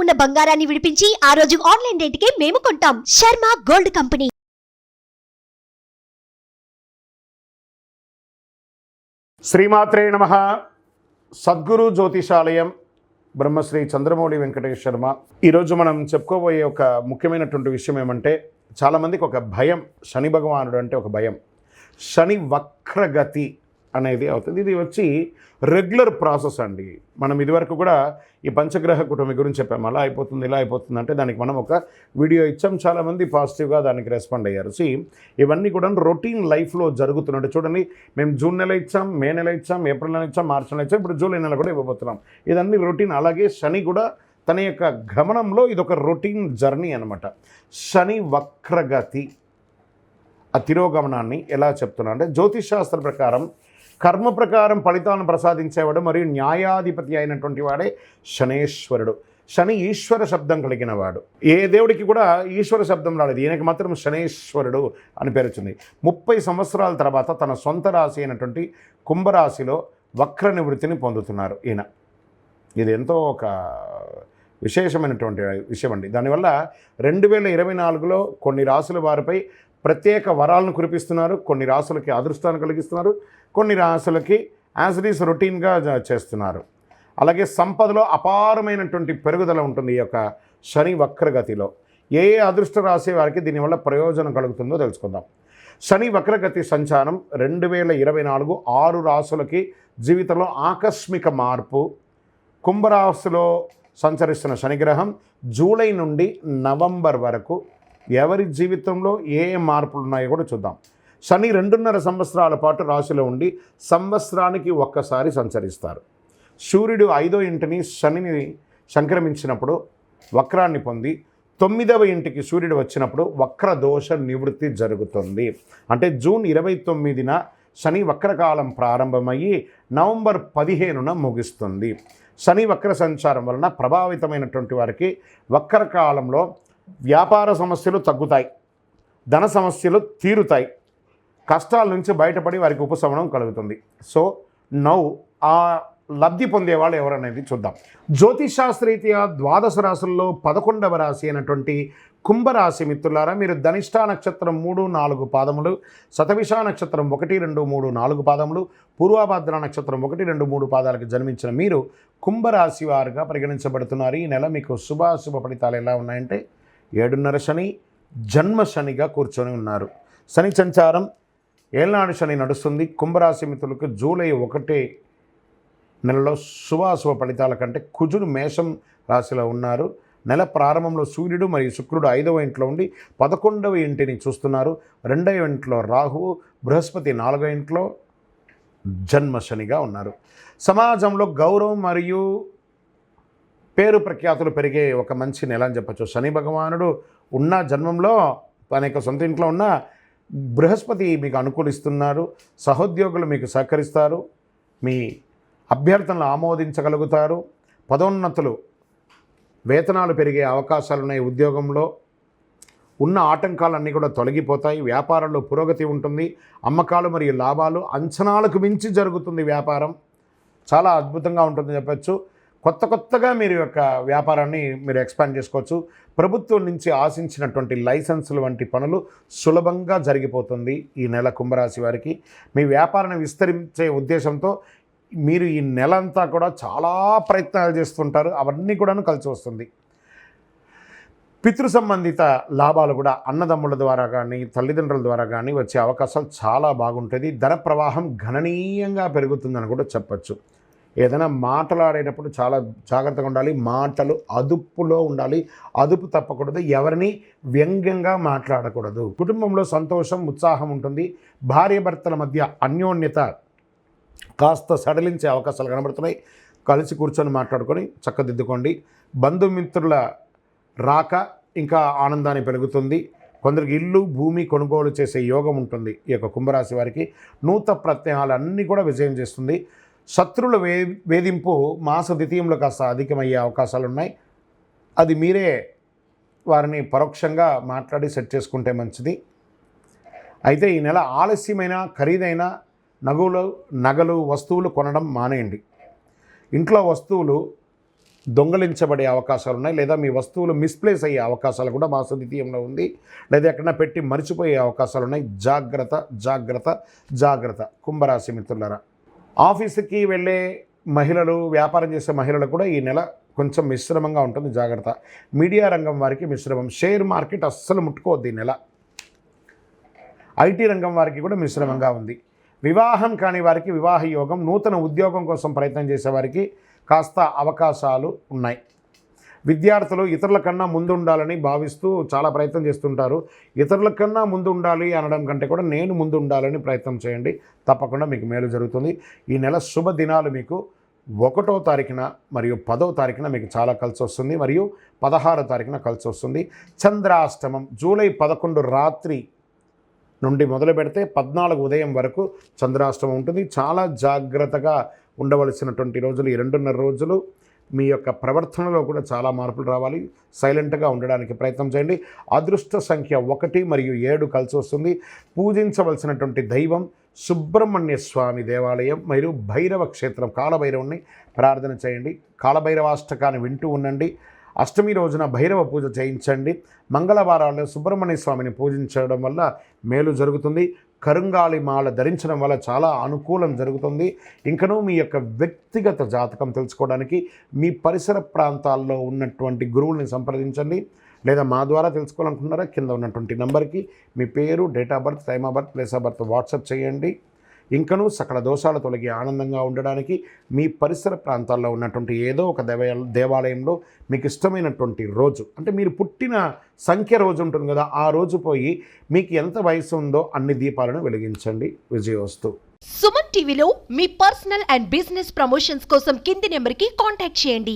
ఉన్న బంగారాన్ని విడిపించి ఆ రోజు ఆన్లైన్ రేటుకే మేము కొంటాం. Sharma gold company. శ్రీమాత్రే నమః. సద్గురు జ్యోతిషాలయం బ్రహ్మశ్రీ చంద్రమౌళి వెంకటేష్ శర్మ. ఈరోజు మనం చెప్పుకోబోయే ఒక ముఖ్యమైనటువంటి విషయం ఏమంటే, చాలామందికి ఒక భయం, శని భగవానుడు అంటే ఒక భయం. శని వక్రగతి అనేది అవుతుంది. ఇది వచ్చి రెగ్యులర్ ప్రాసెస్ అండి. మనం ఇదివరకు కూడా ఈ పంచగ్రహ కుటుంబం గురించి చెప్పాము. అలా అయిపోతుంది, ఇలా అయిపోతుంది అంటే దానికి మనం ఒక వీడియో ఇచ్చాం. చాలామంది పాజిటివ్గా దానికి రెస్పాండ్ అయ్యారు. ఇవన్నీ కూడా రొటీన్ లైఫ్లో జరుగుతున్నట్టు చూడండి. మేము జూన్ నెల ఇచ్చాం, మే నెల ఇచ్చాం, ఏప్రిల్ నెల ఇచ్చాం, మార్చి నెల ఇచ్చాం, ఇప్పుడు జూలై నెల కూడా ఇవ్వబోతున్నాం. ఇదన్నీ రొటీన్. అలాగే శని కూడా తన యొక్క గమనంలో ఇదొక రొటీన్ జర్నీ అనమాట. శని వక్రగతి ఆ తిరోగమనాన్ని ఎలా చెప్తున్నా అంటే, జ్యోతిష్ శాస్త్ర ప్రకారం కర్మ ప్రకారం ఫలితాలను ప్రసాదించేవాడు మరియు న్యాయాధిపతి అయినటువంటి వాడే శనేశ్వరుడు. శని ఈశ్వర శబ్దం కలిగిన వాడు. ఏ దేవుడికి కూడా ఈశ్వర శబ్దం రాలేదు, ఈయనకి మాత్రం శనేశ్వరుడు అని పేరు వచ్చింది. 30 సంవత్సరాల తర్వాత తన సొంత రాశి అయినటువంటి కుంభరాశిలో వక్ర నివృత్తిని పొందుతున్నారు ఈయన. ఇది ఎంతో ఒక విశేషమైనటువంటి విషయం అండి. దానివల్ల 2024లో కొన్ని రాశుల వారిపై ప్రత్యేక వరాలను కురిపిస్తున్నారు. కొన్ని రాశులకి అదృష్టాన్ని కలిగిస్తున్నారు, కొన్ని రాశులకి యాజ్ ఇట్ ఈస్ రొటీన్గా చేస్తున్నారు. అలాగే సంపదలో అపారమైనటువంటి పెరుగుదల ఉంటుంది ఈ యొక్క శని వక్రగతిలో. ఏ అదృష్ట రాశి వారికి దీనివల్ల ప్రయోజనం కలుగుతుందో తెలుసుకుందాం. శని వక్రగతి సంచారం 2024 6 రాశులకి జీవితంలో ఆకస్మిక మార్పు. కుంభరాశిలో సంచరిస్తున్న శనిగ్రహం జూలై నుండి నవంబర్ వరకు ఎవరి జీవితంలో ఏ మార్పులు ఉన్నాయో కూడా చూద్దాం. శని 2.5 సంవత్సరాల పాటు రాశిలో ఉండి సంవత్సరానికి ఒక్కసారి సంచరిస్తారు. సూర్యుడు 5వ ఇంటిని శనిని సంక్రమించినప్పుడు వక్రాన్ని పొంది 9వ ఇంటికి సూర్యుడు వచ్చినప్పుడు వక్ర దోష నివృత్తి జరుగుతుంది. అంటే జూన్ 29న శని వక్రకాలం ప్రారంభమయ్యి నవంబర్ 15న ముగుస్తుంది. శని వక్ర సంచారం వలన ప్రభావితమైనటువంటి వారికి వక్రకాలంలో వ్యాపార సమస్యలు తగ్గుతాయి, ధన సమస్యలు తీరుతాయి, కష్టాల నుంచి బయటపడి వారికి ఉపశమనం కలుగుతుంది. నౌ ఆ లబ్ధి పొందేవాళ్ళు ఎవరనేది చూద్దాం. జ్యోతిషాస్త్రరీత్యా 12 రాశుల్లో 11వ రాశి అయినటువంటి కుంభరాశి మిత్రులారా, మీరు ధనిష్ఠా నక్షత్రం 3, 4 పాదములు, శతభిషా నక్షత్రం 1, 2, 3, 4 పాదములు, పూర్వభద్ర నక్షత్రం 1, 2, 3 పాదాలకు జన్మించిన మీరు కుంభరాశి వారుగా పరిగణించబడుతున్నారు. ఈ నెల మీకు శుభాశుభ ఫలితాలు ఎలా ఉన్నాయంటే, 7.5 శని జన్మ శనిగా కూర్చొని ఉన్నారు. శని సంచారం ఏళ్ళనాడు శని నడుస్తుంది. కుంభరాశి మిత్రులకు జూలై 1 నెలలో శుభాశుభ ఫలితాల కంటే కుజుడు మేషం రాశిలో ఉన్నారు. నెల ప్రారంభంలో సూర్యుడు మరియు శుక్రుడు 5వ ఇంట్లో ఉండి 11వ ఇంటిని చూస్తున్నారు. 2వ ఇంట్లో రాహువు, బృహస్పతి 4వ ఇంట్లో జన్మ శనిగా ఉన్నారు. సమాజంలో గౌరవం మరియు పేరు ప్రఖ్యాతులు పెరిగే ఒక మంచి నెల అని చెప్పచ్చు. శని భగవానుడు ఉన్న జన్మంలో తన యొక్క సొంత ఇంట్లో ఉన్న బృహస్పతి మీకు అనుకూలిస్తున్నారు. సహోద్యోగులు మీకు సహకరిస్తారు, మీ అభ్యర్థనలు ఆమోదించగలుగుతారు. పదోన్నతులు, వేతనాలు పెరిగే అవకాశాలు ఉన్నాయి. ఉద్యోగంలో ఉన్న ఆటంకాలన్నీ కూడా తొలగిపోతాయి. వ్యాపారంలో పురోగతి ఉంటుంది. అమ్మకాలు మరియు లాభాలు అంచనాలకు మించి జరుగుతుంది. వ్యాపారం చాలా అద్భుతంగా ఉంటుందని చెప్పచ్చు. కొత్తగా మీరు యొక్క వ్యాపారాన్ని మీరు ఎక్స్పాండ్ చేసుకోవచ్చు. ప్రభుత్వం నుంచి ఆశించినటువంటి లైసెన్సులు వంటి పనులు సులభంగా జరిగిపోతుంది ఈ నెల కుంభరాశి వారికి. మీ వ్యాపారాన్ని విస్తరించే ఉద్దేశంతో మీరు ఈ నెలంతా కూడా చాలా ప్రయత్నాలు చేస్తుంటారు. అవన్నీ కూడాను కలిసి వస్తుంది. పితృ సంబంధిత లాభాలు కూడా అన్నదమ్ముల ద్వారా కానీ తల్లిదండ్రుల ద్వారా కానీ వచ్చే అవకాశాలు చాలా బాగుంటుంది. ధన ప్రవాహం గణనీయంగా పెరుగుతుందని కూడా చెప్పచ్చు. ఏదైనా మాట్లాడేటప్పుడు చాలా జాగ్రత్తగా ఉండాలి. మాటలు అదుపులో ఉండాలి, అదుపు తప్పకూడదు. ఎవరిని వ్యంగ్యంగా మాట్లాడకూడదు. కుటుంబంలో సంతోషం, ఉత్సాహం ఉంటుంది. భార్యాభర్తల మధ్య అన్యోన్యత కాస్త సడలించే అవకాశాలు కనబడుతున్నాయి. కలిసి కూర్చొని మాట్లాడుకొని చక్కదిద్దుకోండి. బంధుమిత్రుల రాక ఇంకా ఆనందాన్ని పెరుగుతుంది. కొందరికి ఇల్లు, భూమి కొనుగోలు చేసే యోగం ఉంటుంది. ఈ యొక్క కుంభరాశి వారికి నూతన ప్రత్యయాలు అన్నీ కూడా విజయం చేస్తుంది. శత్రువుల వేధింపు మాస ద్వితీయంలో కాస్త అధికమయ్యే అవకాశాలు ఉన్నాయి. అది మీరే వారిని పరోక్షంగా మాట్లాడి సెట్ చేసుకుంటే మంచిది. అయితే ఈ నెల ఆలస్యమైన ఖరీదైన నగలు వస్తువులు కొనడం మానేయండి. ఇంట్లో వస్తువులు దొంగలించబడే అవకాశాలు ఉన్నాయి, లేదా మీ వస్తువులు మిస్ప్లేస్ అయ్యే అవకాశాలు కూడా మాస ద్వితీయంలో ఉంది, లేదా ఎక్కడన్నా పెట్టి మర్చిపోయే అవకాశాలు ఉన్నాయి. జాగ్రత్త జాగ్రత్త జాగ్రత్త. కుంభరాశి మిత్రులారా, ఆఫీసుకి వెళ్ళే మహిళలు, వ్యాపారం చేసే మహిళలు కూడా ఈ నెల కొంచెం మిశ్రమంగా ఉంటుంది, జాగ్రత్త. మీడియా రంగం వారికి మిశ్రమం. షేర్ మార్కెట్ అస్సలు ముట్టుకోవద్దు ఈ నెల. ఐటీ రంగం వారికి కూడా మిశ్రమంగా ఉంది. వివాహం కాని వారికి వివాహ యోగం, నూతన ఉద్యోగం కోసం ప్రయత్నం చేసేవారికి కాస్త అవకాశాలు ఉన్నాయి. విద్యార్థులు ఇతరుల కన్నా ముందు ఉండాలని భావిస్తూ చాలా ప్రయత్నం చేస్తుంటారు. ఇతరుల కన్నా ముందు ఉండాలి అనడం కంటే కూడా నేను ముందు ఉండాలని ప్రయత్నం చేయండి, తప్పకుండా మీకు మేలు జరుగుతుంది. ఈ నెల శుభ దినాలు మీకు 1వ తారీఖున మరియు 10వ తారీఖున మీకు చాలా కలిసి వస్తుంది, మరియు 16వ తారీఖున కలిసి వస్తుంది. చంద్రాష్టమం జూలై 11 రాత్రి నుండి మొదలు పెడితే 14 ఉదయం వరకు చంద్రాష్టమం ఉంటుంది. చాలా జాగ్రత్తగా ఉండవలసినటువంటి రోజులు ఈ 2.5 రోజులు. మీ యొక్క ప్రవర్తనలో కూడా చాలా మార్పులు రావాలి. సైలెంట్గా ఉండడానికి ప్రయత్నం చేయండి. అదృష్ట సంఖ్య 1 మరియు 7 కలిసి వస్తుంది. పూజించవలసినటువంటి దైవం సుబ్రహ్మణ్య స్వామి దేవాలయం మరియు భైరవ క్షేత్రం, కాలభైరవుని ప్రార్థన చేయండి. కాలభైరవాష్టకాన్ని వింటూ ఉండండి. అష్టమి రోజున భైరవ పూజ చేయించండి. మంగళవారాల్లో సుబ్రహ్మణ్య స్వామిని పూజించడం వల్ల మేలు జరుగుతుంది. కరుంగాలి మాల ధరించడం వల్ల చాలా అనుకూలం జరుగుతుంది. ఇంకనూ మీ యొక్క వ్యక్తిగత జాతకం తెలుసుకోవడానికి మీ పరిసర ప్రాంతాల్లో ఉన్నటువంటి గురువుల్ని సంప్రదించండి, లేదా మా ద్వారా తెలుసుకోవాలనుకుంటున్నారా కింద ఉన్నటువంటి నంబర్కి మీ పేరు, date of birth, time of birth, place of birth WhatsApp చేయండి. ఇంకనూ సకల దోషాలు తొలగి ఆనందంగా ఉండడానికి మీ పరిసర ప్రాంతాల్లో ఉన్నటువంటి ఏదో ఒక దేవాలయంలో మీకు ఇష్టమైనటువంటి రోజు, అంటే మీరు పుట్టిన సంఖ్య రోజు ఉంటుంది కదా, ఆ రోజు పోయి మీకు ఎంత వయసు ఉందో అన్ని దీపాలను వెలిగించండి. విజయోస్తు. సుమన్ టీవీలో మీ పర్సనల్ అండ్ బిజినెస్ ప్రమోషన్స్ కోసం కింది నెంబర్కి కాంటాక్ట్ చేయండి.